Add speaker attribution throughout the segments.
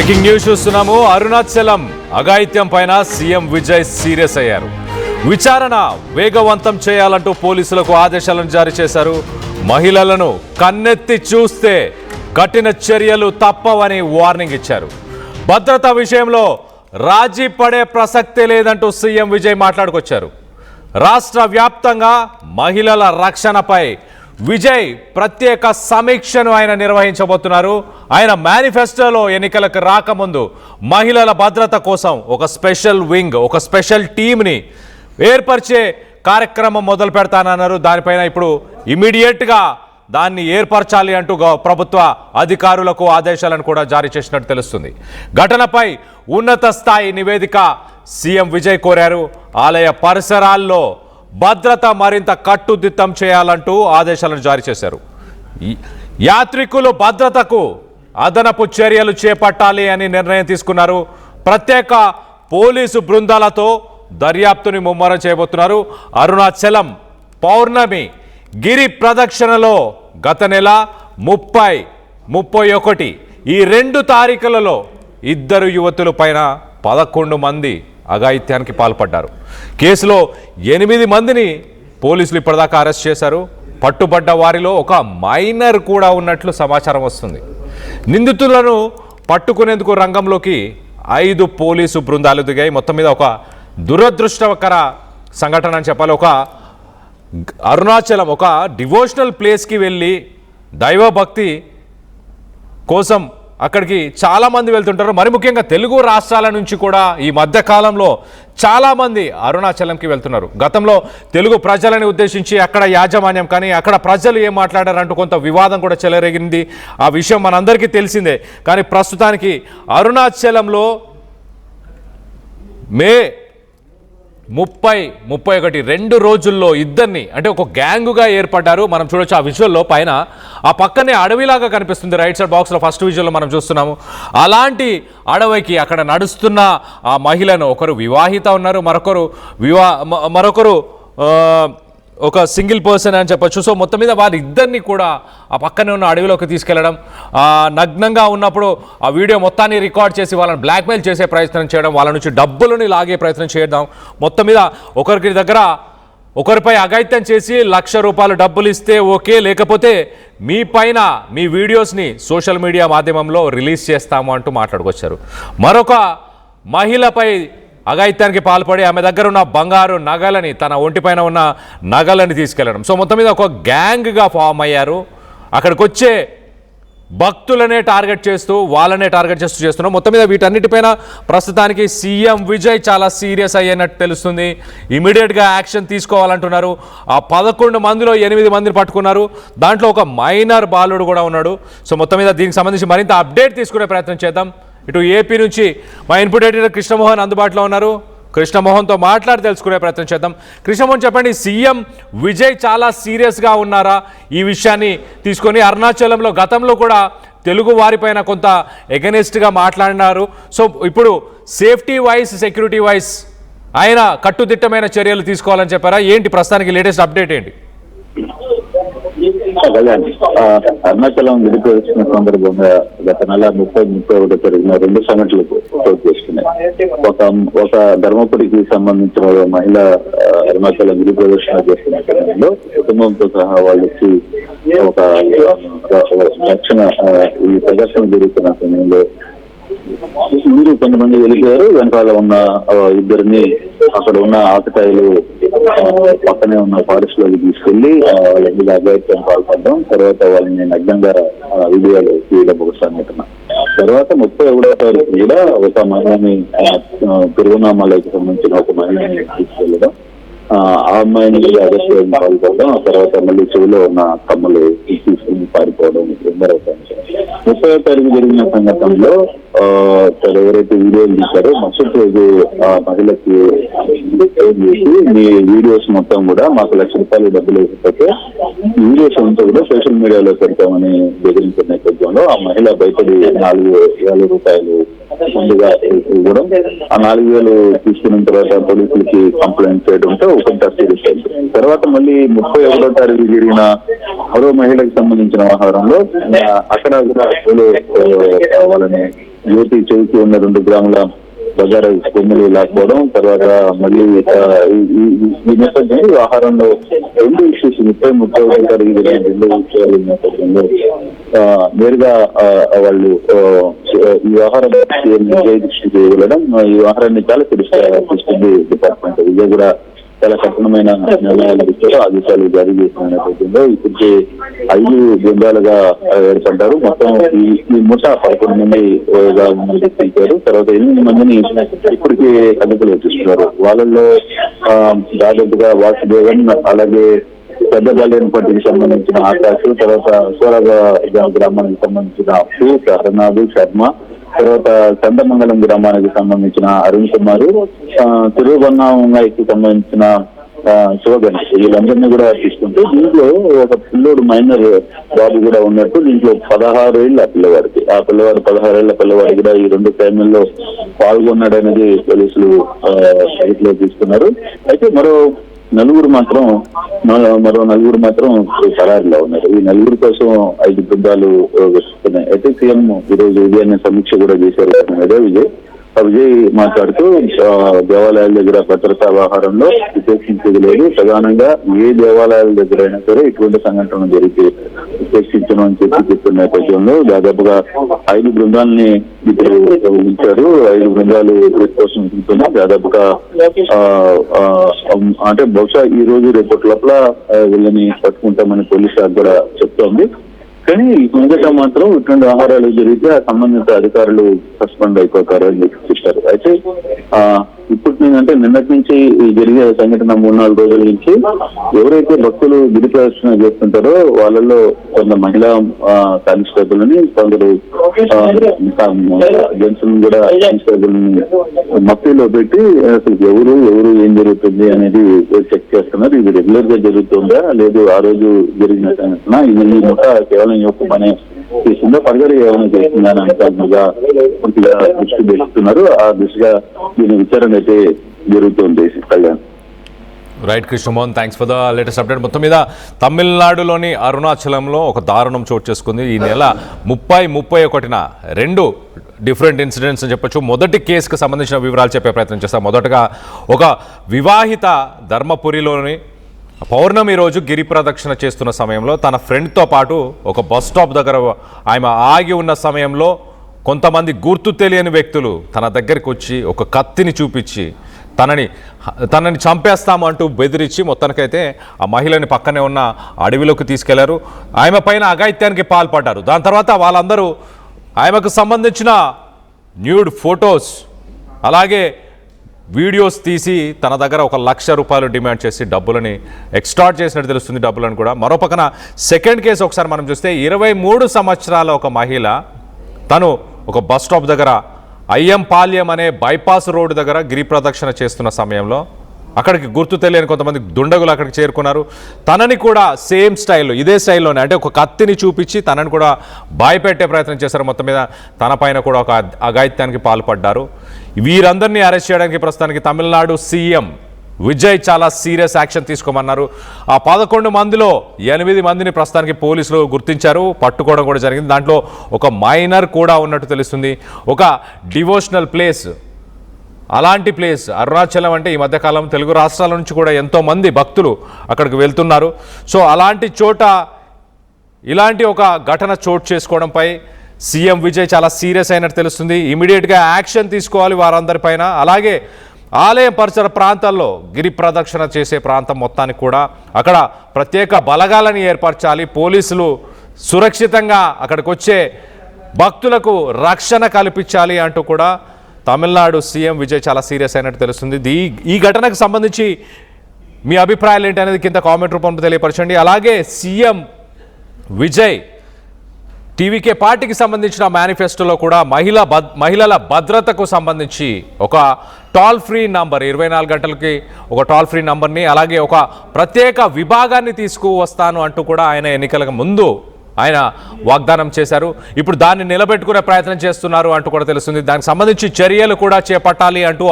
Speaker 1: Breaking news చూస్తున్నాము. అరుణాచలం అఘాయిత్యం పైన సీఎం విజయ్ సీరియస్ అయ్యారు. విచారణ వేగవంతం చేయాలంటూ పోలీసులకు ఆదేశాలను జారీ చేశారు. మహిళలను కన్నెత్తి చూస్తే కఠిన చర్యలు తప్పవని వార్నింగ్ ఇచ్చారు. భద్రతా విషయంలో రాజీ పడే ప్రసక్తే లేదంటూ సీఎం విజయ్ మాట్లాడుకొచ్చారు. రాష్ట్ర వ్యాప్తంగా మహిళల రక్షణపై విజయ్ ప్రత్యేక సమీక్షను ఆయన నిర్వహించబోతున్నారు. ఆయన మేనిఫెస్టోలో ఎన్నికలకు రాకముందు మహిళల భద్రత కోసం ఒక స్పెషల్ వింగ్, ఒక స్పెషల్ టీంని ఏర్పరిచే కార్యక్రమం మొదలు పెడతానన్నారు. దానిపైన ఇప్పుడు ఇమీడియట్గా దాన్ని ఏర్పరచాలి అంటూ ప్రభుత్వ అధికారులకు ఆదేశాలను కూడా జారీ చేసినట్టు తెలుస్తుంది. ఘటనపై ఉన్నత స్థాయి నివేదిక సీఎం విజయ్ కోరారు. ఆలయ పరిసరాల్లో భద్రత మరింత కట్టుదిట్టం చేయాలంటూ ఆదేశాలను జారీ చేశారు. యాత్రికులు భద్రతకు అదనపు చర్యలు చేపట్టాలి అని నిర్ణయం తీసుకున్నారు. ప్రత్యేక పోలీసు బృందాలతో దర్యాప్తుని ముమ్మరం చేయబోతున్నారు. అరుణాచలం పౌర్ణమి గిరి ప్రదక్షిణలో గత నెల 30, 31 ఈ 2 తారీఖులలో 2 యువతుల పైన 11 మంది అఘాయిత్యానికి పాల్పడ్డారు. కేసులో 8 మందిని పోలీసులు ఇప్పటిదాకా అరెస్ట్ చేశారు. పట్టుబడ్డ వారిలో ఒక మైనర్ కూడా ఉన్నట్లు సమాచారం వస్తుంది. నిందితులను పట్టుకునేందుకు రంగంలోకి 5 పోలీసు బృందాలు దిగాయి. మొత్తం మీద ఒక దురదృష్టకర సంఘటన అని చెప్పాలి. ఒక అరుణాచలం ఒక డివోషనల్ ప్లేస్కి వెళ్ళి దైవభక్తి కోసం అక్కడికి చాలామంది వెళ్తుంటారు. మరి ముఖ్యంగా తెలుగు రాష్ట్రాల నుంచి కూడా ఈ మధ్య కాలంలో చాలామంది అరుణాచలంకి వెళ్తున్నారు. గతంలో తెలుగు ప్రజలని ఉద్దేశించి అక్కడ యాజమాన్యం కానీ అక్కడ ప్రజలు ఏం మాట్లాడారంటూ కొంత వివాదం కూడా చెలరేగింది. ఆ విషయం మనందరికీ తెలిసిందే. కానీ ప్రస్తుతానికి అరుణాచలంలో మే 30, 31 2 రోజుల్లో 2 అంటే ఒక గ్యాంగుగా ఏర్పడ్డారు. మనం చూడొచ్చు ఆ విజువల్లో పైన ఆ పక్కనే అడవిలాగా కనిపిస్తుంది. రైట్ సైడ్ బాక్స్లో ఫస్ట్ విజువల్లో మనం చూస్తున్నాము. అలాంటి అడవికి అక్కడ నడుస్తున్న ఆ మహిళను ఒకరు వివాహిత ఉన్నారు, మరొకరు ఒక సింగిల్ పర్సన్ అని చెప్పొచ్చు. సో మొత్తం మీద వారిద్దరిని కూడా ఆ పక్కనే ఉన్న అడవిలోకి తీసుకెళ్లడం, నగ్నంగా ఉన్నప్పుడు ఆ వీడియో మొత్తాన్ని రికార్డ్ చేసి వాళ్ళని బ్లాక్మెయిల్ చేసే ప్రయత్నం చేయడం, వాళ్ళ నుంచి డబ్బులని లాగే ప్రయత్నం చేయడం, మొత్తం మీద ఒకరిపై అఘాయిత్యం చేసి ₹1,00,000 డబ్బులు ఇస్తే ఓకే, లేకపోతే మీ పైన మీ వీడియోస్ని సోషల్ మీడియా మాధ్యమంలో రిలీజ్ చేస్తాము అంటూ మాట్లాడుకొచ్చారు. మరొక మహిళపై అఘాయిత్యానికి పాల్పడి ఆమె దగ్గర ఉన్న బంగారు నగలని, తన ఒంటిపైన ఉన్న నగలని తీసుకెళ్లడం. సో మొత్తం మీద ఒక గ్యాంగ్గా ఫామ్ అయ్యారు. అక్కడికి వచ్చే భక్తులనే టార్గెట్ చేస్తూ చేస్తున్నాం. మొత్తం మీద వీటన్నిటిపైన ప్రస్తుతానికి సీఎం విజయ్ చాలా సీరియస్ అయ్యేనట్టు తెలుస్తుంది. ఇమీడియట్గా యాక్షన్ తీసుకోవాలంటున్నారు. ఆ 11 మందిలో 8 మందిని పట్టుకున్నారు. దాంట్లో ఒక మైనర్ బాలుడు కూడా ఉన్నాడు. సో మొత్తం మీద దీనికి సంబంధించి మరింత అప్డేట్ తీసుకునే ప్రయత్నం చేద్దాం. ఇటు ఏపీ నుంచి మా ఇన్పుట్ ఎడిటర్ కృష్ణమోహన్ అందుబాటులో ఉన్నారు. కృష్ణమోహన్తో మాట్లాడి తెలుసుకునే ప్రయత్నం చేద్దాం. కృష్ణమోహన్, చెప్పండి, సీఎం విజయ్ చాలా సీరియస్గా ఉన్నారా ఈ విషయాన్ని తీసుకొని? అరుణాచలంలో గతంలో కూడా తెలుగు వారిపైన కొంత ఎగనెస్ట్గా మాట్లాడినారు. సో ఇప్పుడు సేఫ్టీ వైజ్, సెక్యూరిటీ వైజ్ ఆయన కట్టుదిట్టమైన చర్యలు తీసుకోవాలని చెప్పారా? ఏంటి ప్రస్తుతానికి లేటెస్ట్ అప్డేట్ ఏంటి?
Speaker 2: అరుణాచలం విడిపోయిన సందర్భంగా గత నెల 30, 31 జరిగిన 2 సంఘటనలు చోటు చేసుకున్నాయి. ఒక ధర్మపురికి సంబంధించిన మహిళ అరుణాచలం గిరి ప్రదర్శన చేస్తున్న క్రమంలో కుటుంబంతో సహా వాళ్ళకి ఒక రక్షణ ఈ ప్రదర్శన జరుగుతున్న సమయంలో ముందు కొంతమంది వెళ్ళిపోయారు. వెనకాల ఉన్న 2 అక్కడ ఉన్న ఆకతాయిలు పక్కనే ఉన్న ఫారెస్ట్ లోకి తీసుకెళ్లి వాళ్ళ మీద అఘాయిత్యం పాల్పడడం, తర్వాత వాళ్ళని నగ్నంగా వీడియోలు తీయడం ఒక సంఘటన. తర్వాత 31వ తారీఖు కూడా ఒక మహిళని తిరువనామలకి సంబంధించిన ఒక మహిళని తీసుకెళ్లడం, ఆ అమ్మాయిని అరెస్ట్ చేయడం పాల్పడడం, ఆ తర్వాత మళ్ళీ చెవిలో ఉన్న కమ్మలు తీసుకుని పారిపోవడం 30వ తారీఖు జరిగిన సంఘటనలో ఎవరైతే వీడియోలు తీశారో మరుసటి రోజు ఆ మహిళకి మీ వీడియోస్ మొత్తం కూడా మాకు ₹1,00,000 డబ్బులు వేసిపోతే వీడియోస్ అంతా కూడా సోషల్ మీడియాలో పెడతామని బెదిరించిన నేపథ్యంలో ఆ మహిళ భయపడి ₹4,000 ముందుగా ఇవ్వడం, ఆ 4,000 తీసుకున్న తర్వాత పోలీసులకి కంప్లైంట్ చేయడంతో కొంత సీరియస్ అయింది. తర్వాత మళ్ళీ 31వ తారీఖు జరిగిన మరో మహిళకి సంబంధించిన వ్యవహారంలో అక్కడ కూడా వాళ్ళని జ్యోతి చౌకి ఉన్న 2 గ్రాముల బజారు కొమ్ములు లాక్కోవడం, తర్వాత మళ్ళీ ఈ నేపథ్యంలో ఆహారంలో 2 ఇష్యూస్ 30 జరిగిన 2 విషయాలు నేపథ్యంలో నేరుగా వాళ్ళు ఈ వ్యవహారం దృష్టికి వెళ్ళడం, ఈ వ్యవహారాన్ని చాలా తీసుకుంది డిపార్ట్మెంట్. విజయ్ కూడా చాలా కఠినమైన నిర్ణయాలు ఇచ్చారు, ఆదేశాలు జారీ చేసిన నేపథ్యంలో ఇప్పటికే 5 బృందాలుగా ఏర్పడ్డారు. మొత్తం ఈ ముఠ 11 మంది గుర్తించారు. తర్వాత 8 మందిని ఇప్పటికే అదుపులో చూస్తున్నారు. వాళ్ళల్లో దాదాపుగా వాసుదేవన్, అలాగే పెద్దబాలేనపట్టికి సంబంధించిన ఆకాశ్, తర్వాత సోరగా గ్రామానికి సంబంధించిన అప్పు, హరనాథ్ శర్మ, తర్వాత చందమంగళం గ్రామానికి సంబంధించిన అరుణ్ కుమార్, తిరువన్నాకి సంబంధించిన శివగణేష్, వీళ్ళందరినీ కూడా తీసుకుంటే దీంట్లో ఒక పిల్లోడు మైనర్ బాబు కూడా ఉన్నట్టు. దీంట్లో 16 ఏళ్ళ పిల్లవాడికి, ఆ పిల్లవాడు 16 ఏళ్ల పిల్లవాడు కూడా ఈ 2 క్రైమ్లలో పాల్గొన్నాడనేది పోలీసులు సైట్లో తీసుకున్నారు. అయితే మరో నలుగురు మాత్రం పరారీలో ఉన్నారు. ఈ నలుగురు కోసం 5 బృందాలు వస్తున్నాయి. అయితే సీఎం ఈరోజు ఉదయాన్నే సమీక్ష కూడా చేశారు విజయ్ మాట్లాడుతూ దేవాలయాల దగ్గర భద్రతా వ్యవహారంలో విశ్లేషించేది లేదు, ప్రధానంగా ఏ దేవాలయాల దగ్గర అయినా సరే ఇటువంటి సంఘటన జరిగితే విశ్లేషించడం అని చెప్పిన నేపథ్యంలో దాదాపుగా 5 బృందాలని ఇప్పుడు ఉంచారు. 5 బృందాలు కోసం ఉంటున్నాయి. దాదాపుగా అంటే బహుశా ఈ రోజు రేపటి లోపల వీళ్ళని పట్టుకుంటామని పోలీసు శాఖ కూడా చెప్తోంది. కానీ మొదట మాత్రం ఇటువంటి ఆహారాలు జరిగితే ఆ సంబంధిత అధికారులు సస్పెండ్ అయిపోతారు అని చెప్పారు. అయితే ఇప్పటి నుంచి అంటే నిన్నటి నుంచి జరిగే సంఘటన 3-4 రోజుల నుంచి ఎవరైతే భక్తులు గిరి ప్రదర్శన చేస్తుంటారో వాళ్ళలో కొంత మహిళా కానిస్టేబుల్ ని, కొందరు జెంట్స్ కూడా కానిస్టేబుల్ ని మఫ్టీలో పెట్టి అసలు ఎవరు ఏం జరుగుతుంది అనేది చెక్ చేస్తున్నారు. ఇది రెగ్యులర్ గా జరుగుతుందా లేదు ఆ రోజు జరిగిన సంఘటన, ఇది కేవలం యొక్క పనే చేసిందో పరిగణ ఏమైనా చేస్తుందని అంతగా పూర్తిగా దృష్టి పెడుతున్నారు. ఆ దిశగా దీని విచారణ అయితే జరుగుతుంది. Kalyan.
Speaker 1: Right Krishnamohan, thanks for the latest update. మొత్తం మీద తమిళనాడులోని అరుణాచలంలో ఒక దారుణం చోటు చేసుకుంది. ఈ నెల 30-31న 2 డిఫరెంట్ ఇన్సిడెంట్స్ అని చెప్పొచ్చు. మొదటి కేసుకు సంబంధించిన వివరాలు చెప్పే ప్రయత్నం చేస్తాం. మొదటగా ఒక వివాహిత ధర్మపురిలోని పౌర్ణమి రోజు గిరి ప్రదక్షిణ చేస్తున్న సమయంలో తన ఫ్రెండ్తో పాటు ఒక బస్ స్టాప్ దగ్గర ఆమె ఆగి ఉన్న సమయంలో కొంతమంది గుర్తు తెలియని వ్యక్తులు తన దగ్గరికి వచ్చి ఒక కత్తిని చూపించి తనని చంపేస్తాము అంటూ బెదిరించి మొత్తానికైతే ఆ మహిళని పక్కనే ఉన్న అడవిలోకి తీసుకెళ్లారు. ఆమె పైన అఘాయిత్యానికి పాల్పడ్డారు. దాని తర్వాత వాళ్ళందరూ ఆమెకు సంబంధించిన న్యూడ్ ఫొటోస్ అలాగే వీడియోస్ తీసి తన దగ్గర 1,00,000 రూపాయలు డిమాండ్ చేసి డబ్బులని ఎక్స్టార్ట్ చేసినట్టు తెలుస్తుంది. డబ్బులను కూడా మరో పక్కన సెకండ్ కేసు ఒకసారి మనం చూస్తే 23 సంవత్సరాల ఒక మహిళ తను ఒక బస్ స్టాప్ దగ్గర అయ్యంపాల్యం అనే బైపాస్ రోడ్డు దగ్గర గిరి ప్రదక్షిణ చేస్తున్న సమయంలో అక్కడికి గుర్తు తెలియని కొంతమంది దుండగులు అక్కడికి చేరుకున్నారు. తనని కూడా సేమ్ స్టైల్లో ఇదే స్టైల్లోనే అంటే ఒక కత్తిని చూపించి తనని కూడా భయపెట్టే ప్రయత్నం చేశారు. మొత్తం మీద తన పైన కూడా ఒక అఘాయిత్యానికి పాల్పడ్డారు. వీరందరినీ అరెస్ట్ చేయడానికి ప్రస్తుతానికి తమిళనాడు సీఎం విజయ్ చాలా సీరియస్ యాక్షన్ తీసుకోమన్నారు. ఆ 11 మందిలో 8 మందిని ప్రస్తుతానికి పోలీసులు గుర్తించారు, పట్టుకోవడం కూడా జరిగింది. దాంట్లో ఒక మైనర్ కూడా ఉన్నట్టు తెలుస్తుంది. ఒక డివోషనల్ ప్లేస్, అలాంటి ప్లేస్ అరుణాచలం అంటే ఈ మధ్యకాలం తెలుగు రాష్ట్రాల నుంచి కూడా ఎంతోమంది భక్తులు అక్కడికి వెళ్తున్నారు. సో అలాంటి చోట ఇలాంటి ఒక ఘటన చోటు చేసుకోవడంపై సీఎం విజయ్ చాలా సీరియస్ అయినట్టు తెలుస్తుంది. ఇమీడియట్గా యాక్షన్ తీసుకోవాలి వారందరిపైన. అలాగే ఆలయం పరిసర ప్రాంతాల్లో గిరి ప్రదక్షిణ చేసే ప్రాంతం మొత్తానికి కూడా అక్కడ ప్రత్యేక బలగాలని ఏర్పరచాలి. పోలీసులు సురక్షితంగా అక్కడికి వచ్చే భక్తులకు రక్షణ కల్పించాలి అంటూ కూడా తమిళనాడు సీఎం విజయ్ చాలా సీరియస్ అయినట్టు తెలుస్తుంది. ఈ ఘటనకు సంబంధించి మీ అభిప్రాయాలు ఏంటి అనేది కింద కామెంట్ రూపంలో తెలియపరచండి. అలాగే సీఎం విజయ్ టీవీకే పార్టీకి సంబంధించిన మేనిఫెస్టోలో కూడా మహిళల భద్రతకు సంబంధించి ఒక టోల్ ఫ్రీ నంబర్ 24 గంటలకి ఒక టోల్ ఫ్రీ నంబర్ని అలాగే ఒక ప్రత్యేక విభాగాన్ని తీసుకువస్తాను అంటూ కూడా ఆయన ఎన్నికలకు ముందు ఆయన వాగ్దానం చేశారు. ఇప్పుడు దాన్ని నిలబెట్టుకునే ప్రయత్నం చేస్తున్నారు అంటూ కూడా తెలుస్తుంది. దానికి సంబంధించి చర్యలు కూడా చేపట్టాలి అంటూ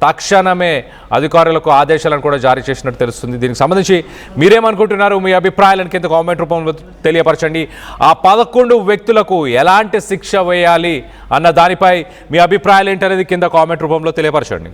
Speaker 1: తక్షణమే అధికారులకు ఆదేశాలను కూడా జారీ చేసినట్టు తెలుస్తుంది. దీనికి సంబంధించి మీరేమనుకుంటున్నారు? మీ అభిప్రాయాలను కింద కామెంట్ రూపంలో తెలియపరచండి. ఆ 11 వ్యక్తులకు ఎలాంటి శిక్ష వేయాలి అన్న దానిపై మీ అభిప్రాయాలు ఏంటనేది కింద కామెంట్ రూపంలో తెలియపరచండి.